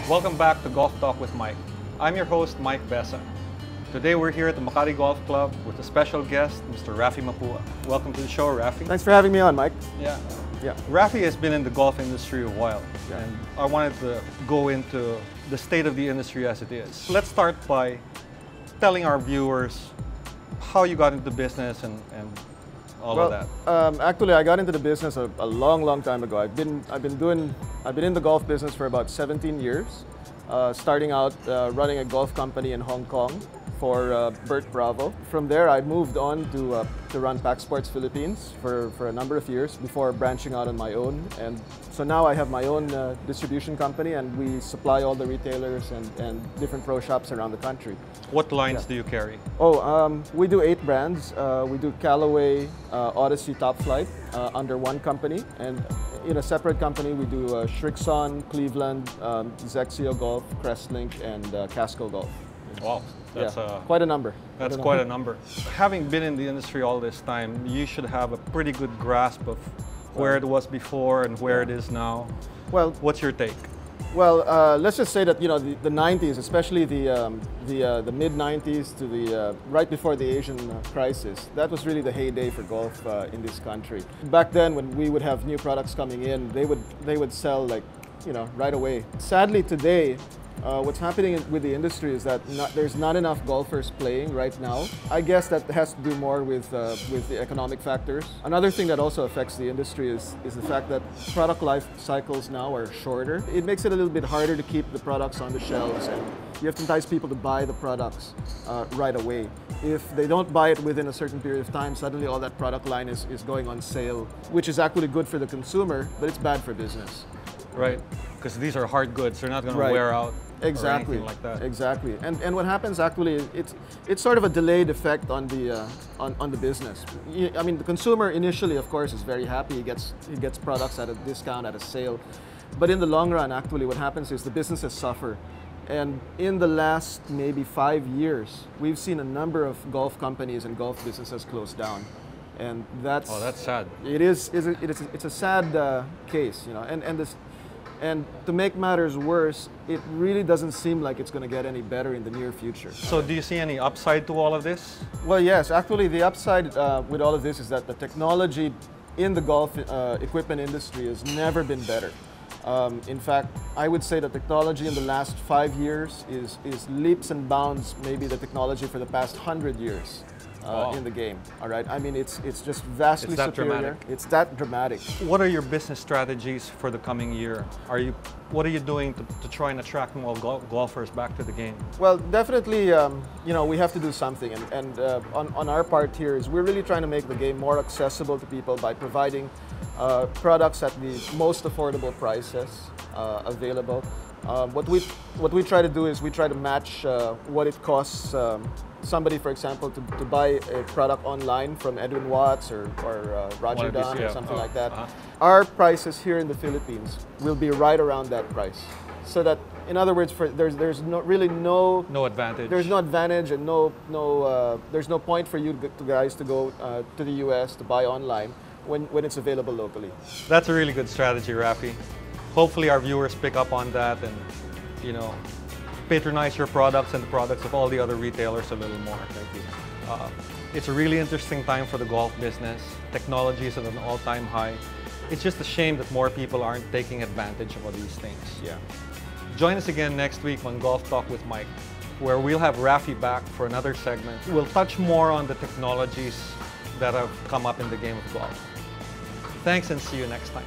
Welcome back to Golf Talk with Mike. I'm your host, Mike Besa. Today we're here at the Makati Golf Club with a special guest, Mr. Raffy Mapua. Welcome to the show, Raffy. Thanks for having me on, Mike. Yeah. Yeah. Raffy has been in the golf industry a while, Yeah. and I wanted to go into the state of the industry as it is. Let's start by telling our viewers how you got into business and all of that. Actually, I got into the business a long time ago. I've been in the golf business for about 17 years. Starting out running a golf company in Hong Kong for Bert Bravo. From there, I moved on to run Pac Sports Philippines for a number of years before branching out on my own. And so now I have my own distribution company, and we supply all the retailers and different pro shops around the country. What lines do you carry? We do 8 brands. We do Callaway, Odyssey, Top Flight under one company, and in a separate company we do Shrixon, Cleveland, Zexio Golf, Crestlink, and Casco Golf. Wow, that's quite a number. That's quite a number. Having been in the industry all this time, you should have a pretty good grasp of where it was before and where it is now. Well, what's your take? Well, let's just say that the 90s, especially the mid 90s to the right before the Asian crisis, that was really the heyday for golf in this country. Back then, when we would have new products coming in, they would sell like right away. Sadly, today, what's happening with the industry is that there's not enough golfers playing right now. I guess that has to do more with the economic factors. Another thing that also affects the industry is the fact that product life cycles now are shorter. It makes it a little bit harder to keep the products on the shelves, and you have to entice people to buy the products right away. If they don't buy it within a certain period of time, suddenly all that product line is going on sale, which is actually good for the consumer, but it's bad for business. Right, because these are hard goods. They're not going to wear out. Exactly. Or anything like that. Exactly. And what happens actually, it's sort of a delayed effect on the business. I mean, the consumer initially, of course, is very happy. He gets products at a discount, at a sale. But in the long run, actually, what happens is the businesses suffer. And in the last maybe 5 years, we've seen a number of golf companies and golf businesses close down. And that's sad. It's a sad case, and to make matters worse, it really doesn't seem like it's going to get any better in the near future. So do you see any upside to all of this? Well, yes. Actually, the upside with all of this is that the technology in the golf equipment industry has never been better. In fact, I would say the technology in the last 5 years is leaps and bounds maybe the technology for the past 100 years. In the game, all right? I mean, it's just vastly superior. Dramatic. It's that dramatic. What are your business strategies for the coming year? What are you doing to try and attract more golfers back to the game? Well, definitely, we have to do something, and on our part here is we're really trying to make the game more accessible to people by providing products at the most affordable prices available. What we try to do is we try to match what it costs somebody, for example, to buy a product online from Edwin Watts or Roger Dunn or something like that. Our prices here in the Philippines will be right around that price. So that, in other words, there's really no advantage. There's no advantage, and there's no point for you guys to go to the US to buy online when it's available locally. That's a really good strategy, Raffy. Hopefully our viewers pick up on that and, patronize your products and the products of all the other retailers a little more. Thank you. It's a really interesting time for the golf business. Technology is at an all-time high. It's just a shame that more people aren't taking advantage of all these things. Yeah. Join us again next week on Golf Talk with Mike, where we'll have Raffy back for another segment. We'll touch more on the technologies that have come up in the game of golf. Thanks, and see you next time.